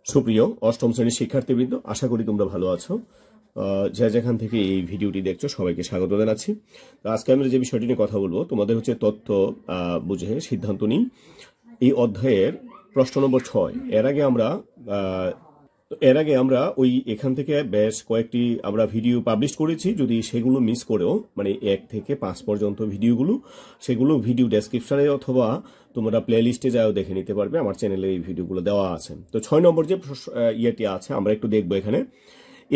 সুপ্রিয় অষ্টম শ্রেণীর শিক্ষার্থীবৃন্দ, আশা করি তোমরা ভালো আছো। যে যেখান থেকে এই ভিডিওটি দেখছো সবাইকে স্বাগত জানাচ্ছি। আজকে আমরা যে বিষয়টি নিয়ে কথা বলবো তোমাদের হচ্ছে তথ্য বুঝে সিদ্ধান্ত নিই, এই অধ্যায়ের প্রশ্ন নম্বর 6। এর আগে আমরা ওই এখান থেকে বেশ কয়েকটি আমরা ভিডিও পাবলিশ করেছি। যদি সেগুলো মিস করেও, মানে 1 থেকে 5 পর্যন্ত সেগুলো ভিডিও ডেসক্রিপশনে অথবা তোমরা প্লে লিস্টে যাও দেখে নিতে পারবে, আমার চ্যানেলে এই ভিডিওগুলো দেওয়া আছে। তো 6 নম্বর যে ইয়েটি আছে আমরা একটু দেখবো। এখানে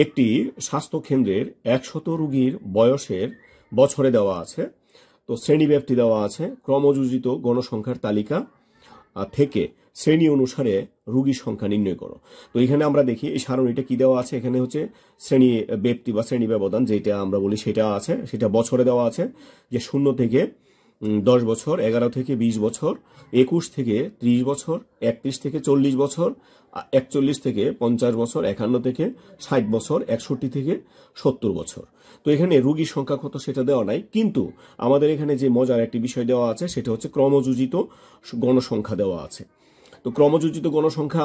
একটি স্বাস্থ্য কেন্দ্রের 100 রোগীর বয়সের বছরে দেওয়া আছে, তো শ্রেণীব্যাপ্তি দেওয়া আছে, ক্রমযোজিত গণসংখ্যার তালিকা থেকে শ্রেণী অনুসারে রোগীর সংখ্যা নির্ণয় করো। তো এখানে আমরা দেখি এই সারণীটা কি দেওয়া আছে। এখানে হচ্ছে শ্রেণী ব্যক্তি বা শ্রেণী ব্যবধান যেটা আমরা বলি সেটা আছে, সেটা বছরে দেওয়া আছে, যে 0 থেকে 10 বছর, 11 থেকে 20 বছর, 21 থেকে 30 বছর, 31 থেকে 40 বছর, 41 থেকে 50 বছর, 51 থেকে 60 বছর, 61 থেকে 70 বছর। তো এখানে রোগীর সংখ্যা কত সেটা দেওয়া নাই, কিন্তু আমাদের এখানে যে মজার একটি বিষয় দেওয়া আছে সেটা হচ্ছে ক্রমযোজিত গণসংখ্যা দেওয়া আছে। তো ক্রমযোজিত গণসংখ্যা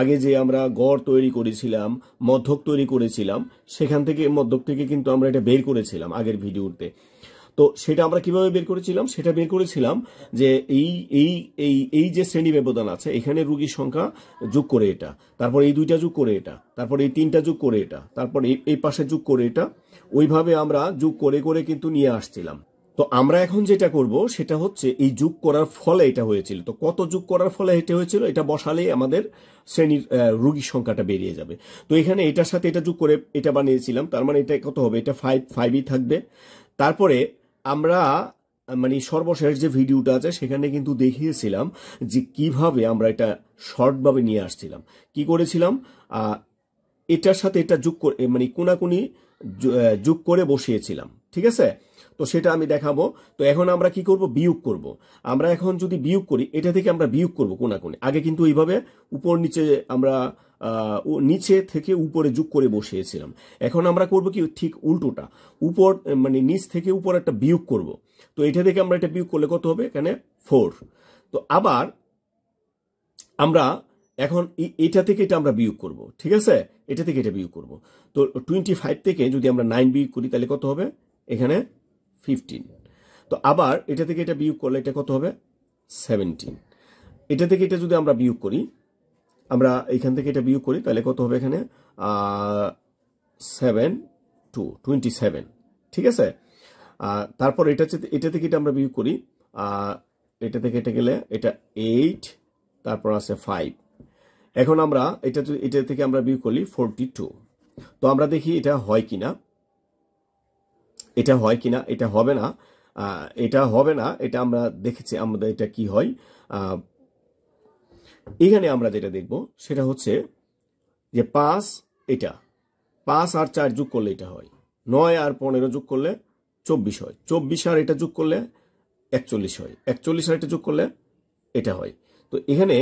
আগে যে আমরা গড় তৈরি করেছিলাম, মধ্যক তৈরি করেছিলাম, সেখান থেকে মধ্যক থেকে কিন্তু আমরা এটা বের করেছিলাম আগের ভিডিওতে। তো সেটা আমরা কিভাবে বের করেছিলাম, সেটা বের করেছিলাম যে এই এই এই এই যে শ্রেণী ব্যবধান আছে এখানে রোগীর সংখ্যা যোগ করে এটা, তারপর এই 2টা যোগ করে এটা, তারপর এই 3টা যোগ করে এটা, তারপর এই পাশে যোগ করে এটা, ওইভাবে আমরা যোগ করে করে কিন্তু নিয়ে আসছিলাম। তো আমরা এখন যেটা করব সেটা হচ্ছে এই যোগ করার ফলে এটা হয়েছিল। তো কত যোগ করার ফলে এটা হয়েছিল এটা বসালেই আমাদের শ্রেণীর রোগীর সংখ্যাটা বেরিয়ে যাবে। তো এখানে এটার সাথে এটা যোগ করে এটা বানিয়েছিলাম, তার মানে এটা কত হবে, এটা 5ই থাকবে। তারপরে আমরা মানে সর্বশেষ যে ভিডিওটা আছে সেখানে কিন্তু দেখিয়েছিলাম যে কিভাবে আমরা এটা শর্টভাবে নিয়ে আসছিলাম। কি করেছিলাম, এটার সাথে এটা যোগ করে মানে কোনাকুনি যোগ করে বসিয়েছিলাম, ঠিক আছে। তো সেটা আমি দেখাবো। তো এখন আমরা কি করব, বিয়োগ করব। আমরা এখন যদি বিয়োগ করি, এটা থেকে আমরা বিয়োগ করব কোনাকুনি। আগে কিন্তু এইভাবে উপর নিচে আমরা নিচে থেকে উপরে যোগ করে বসিয়েছিলাম। এখন আমরা করব কি, ঠিক উল্টোটা, উপর মানে নিচ থেকে উপর একটা বিয়োগ করব। তো এটা থেকে আমরা এটা বিয়োগ করলে কত হবে, এখানে 4। তো আবার আমরা এখন এটা থেকে এটা আমরা বিয়োগ করব, ঠিক আছে, এটা থেকে এটা বিয়োগ করব। তো 25 থেকে যদি আমরা 9 বিয়োগ করি তাহলে কত হবে, এখানে 15। তো আবার এটা থেকে এটা বিয়োগ করলে এটা কত হবে, 17। এটা থেকে এটা যদি আমরা বিয়োগ করি, আমরা এখান থেকে এটা বিয়োগ করি তাহলে কত হবে, এখানে 7 2 27, ঠিক আছে। তারপর এটা থেকে এটা আমরা বিয়োগ করি, এটা থেকে এটা গেলে এটা 8, তারপর আছে 5। এখন আমরা এটা থেকে আমরা বিয়োগ করি 42। তো আমরা দেখি এটা হয় কিনা, এটা হয় কিনা। এটা হবে না, এটা হবে না, এটা আমরা দেখেছি আমাদের এটা কি হয়। এখানে আমরা যেটা দেখব সেটা হচ্ছে যে 5, এটা 5 আর 4 যোগ করলে এটা হয় 9, আর 15 যোগ করলে 24 হয়, 24 আর এটা যোগ করলে 41 হয়, 41 আর এটা যোগ করলে এটা হয়। তো এখানে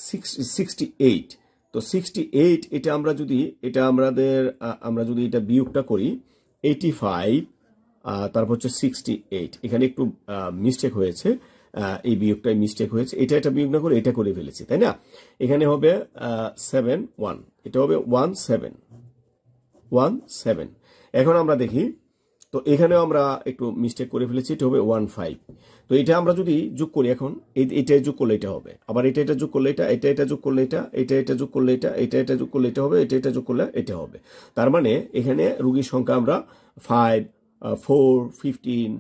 68। তো 68 এটা আমরা যদি আমরা যদি এটা বিয়োগটা করি 85, তারপর হচ্ছে 68, এখানে একটু মিস্টেক হয়েছে, এই বিয়োগটাই মিস্টেক হয়েছে, এটা বিয়োগ না করে এটা করে ফেলেছি, তাই না। এখানে হবে 71, এটা হবে 17। এখন আমরা দেখি, তো এখানেও আমরা একটু মিস্টেক করে ফেলেছি, এটা হবে 15। তো এটা আমরা যদি যোগ করি, এখন এটা যোগ করলে এটা হবে, আবার এটা যোগ করলে এটা যোগ করলে এটা যোগ করলে এটা যোগ করলে এটা হবে, এটা যোগ করলে এটা হবে। তার মানে এখানে রোগীর সংখ্যা আমরা 5 4 15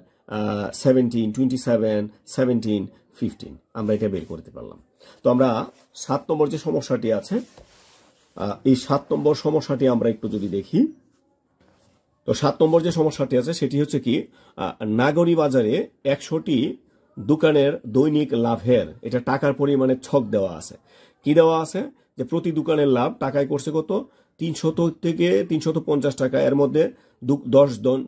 17 27 17 15 আমরা এটা বের করতে পারলাম। তো আমরা 7 নম্বর যে সমস্যাটি আছে, এই 7 নম্বর সমস্যাটি আমরা একটু যদি দেখি। তো 7 নম্বর যে সমস্যাটি আছে সেটি হচ্ছে কি, নাগরী বাজারে 100টি দোকানের দৈনিক লাভের এটা টাকার পরিমাণে ছক দেওয়া আছে। কি দেওয়া আছে, যে প্রতি দোকানের লাভ টাকায় করছে কত, 300 থেকে 350 টাকা। এর মধ্যে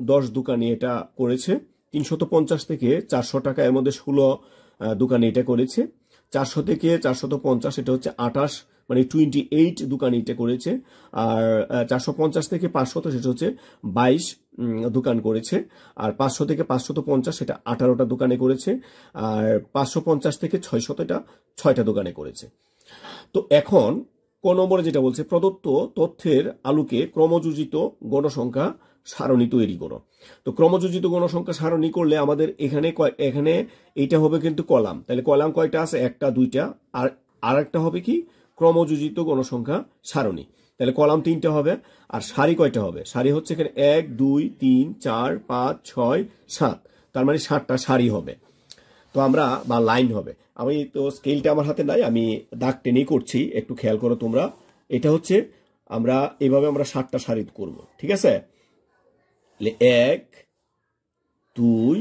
10 দোকানি এটা করেছে 350 থেকে 400 টাকা, এর মধ্যে 16 দোকানি এটা করেছে। 400 থেকে 450 এটা হচ্ছে 28, মানে 28 দোকানি এটা করেছে। আর 450 থেকে 500 সেটা হচ্ছে 22 দোকান করেছে। আর 500 থেকে 550 সেটা 18টা দোকানে করেছে। আর 550 থেকে 600 এটা 6টা দোকানে করেছে। তো এখন ক নম্বরে যেটা বলছে, প্রদত্ত তথ্যের আলোকে ক্রমযোজিত গণসংখ্যা সারণী তৈরি করো। তো ক্রমযোজিত গণসংখ্যা সারণী করলে আমাদের এখানে এইটা হবে কিন্তু কলাম, তাহলে কলাম কয়টা আছে, একটা দুইটা, আর একটা হবে কি ক্রমযোজিত গণসংখ্যা সারণী, তাহলে কলাম 3টা হবে। আর সারি কয়টা হবে, সারি হচ্ছে এখানে 1 2 3 4 5 6 7, তার মানে 7টা সারি হবে। তো আমরা বা লাইন হবে। আমি তো স্কেলটা আমার হাতে নাই, আমি দাগ টেনেই করছি, একটু খেয়াল করো তোমরা। এটা হচ্ছে আমরা এভাবে আমরা 7টা সারি করব, ঠিক আছে। 1 2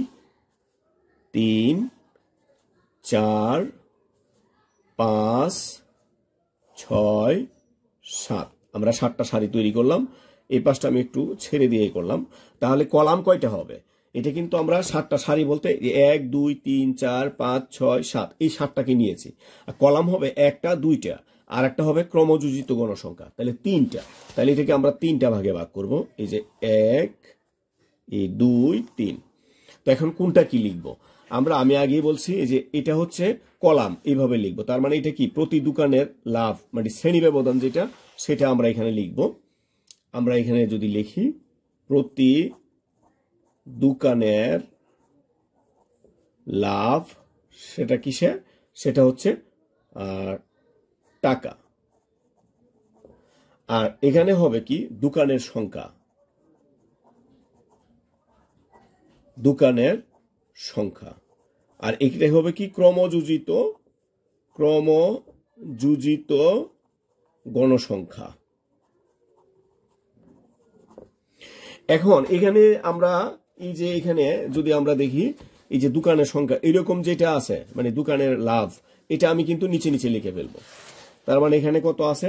3 4 5 6 7, আমরা 7টা সারি তৈরি করলাম। এই পাশটা আমি একটু ছেড়ে দিয়ে করলাম। তাহলে কলাম কয়টা হবে, এটা কিন্তু আমরা 7টা সারি বলতে 1 2 3 4 5 6 7 এই 7টাকে নিয়েছি। আর কলাম হবে একটা দুইটা, আর একটা হবে ক্রমযোজিত গণসংখ্যা, তাহলে 3টা। তাহলে এটাকে আমরা 3টা ভাগে ভাগ করব, এই যে 1 এই 2 3। তো এখন কোনটা কি লিখবো আমরা, আমি আগেই বলছি যে এটা হচ্ছে কলাম, এইভাবে লিখবো। তার মানে এটা কি প্রতি দোকানের লাভ, মানে শ্রেণী ব্যবধান যেটা, সেটা আমরা এখানে লিখবো। আমরা এখানে যদি লিখি প্রতি দোকানের লাভ, সেটা কিসে, সেটা হচ্ছে টাকা। আর এখানে হবে কি দোকানের সংখ্যা, দোকানের সংখ্যা। আর এটাই হবে কি ক্রমযোজিত গণসংখ্যা। এখন এখানে আমরা এই যে এখানে যদি আমরা দেখি এই যে দোকানের সংখ্যা এরকম যেটা আছে, মানে দোকানের লাভ, এটা আমি কিন্তু নিচে নিচে লিখে ফেলবো। তার মানে এখানে কত আছে,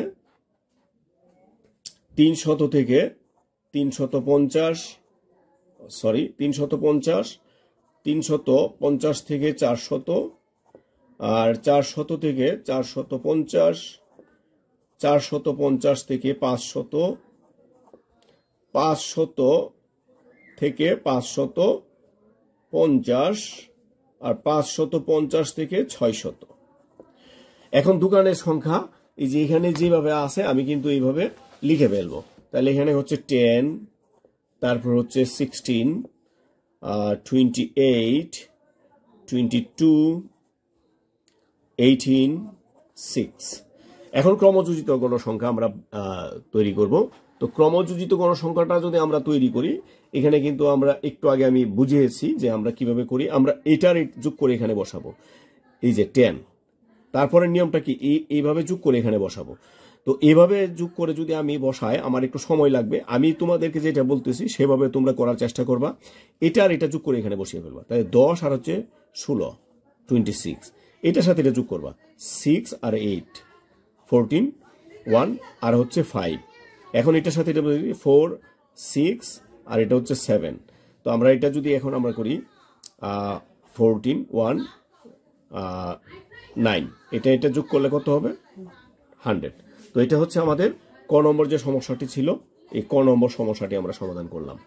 300 থেকে 350, সরি 350, 350 থেকে 400, আর 400 থেকে 450, 450 থেকে 500, 500 থেকে 550, আর 550 থেকে 600। এখন দোকানের সংখ্যা এই যে এখানে যেভাবে আছে আমি কিন্তু এইভাবে লিখে ফেলবো। তাহলে এখানে হচ্ছে 10, তারপর হচ্ছে 16, 28, 22, 18, 6। এখন ক্রমযোজিত গণসংখ্যা আমরা তৈরি করব। তো ক্রমযোজিত গণসংখ্যাটা যদি আমরা তৈরি করি, এখানে কিন্তু আমরা একটু আগে আমি বুঝিয়েছি যে আমরা কিভাবে করি। আমরা এটার যোগ করে এখানে বসাবো, এই যে 10, তারপরে নিয়মটা কি এইভাবে যোগ করে এখানে বসাবো। তো এভাবে যোগ করে যদি আমি বসাই আমার একটু সময় লাগবে, আমি তোমাদেরকে যেটা বলতেছি সেভাবে তোমরা করার চেষ্টা করবা। এটা আর এটা যোগ করে এখানে বসিয়ে ফেলবা, তাই 10 আর হচ্ছে 16, 26, এটার সাথে এটা যোগ করবা, 6 আর 8, 14, 1 আর হচ্ছে 5। এখন এটার সাথে এটা 4, 6 আর এটা হচ্ছে 7। তো আমরা এটা যদি এখন আমরা করি 14, 1, 9, এটা যোগ করলে কত হবে 100। তো এটা হচ্ছে আমাদের ক নম্বর যে সমস্যাটি ছিল, এই ক নম্বর সমস্যাটি আমরা সমাধান করলাম।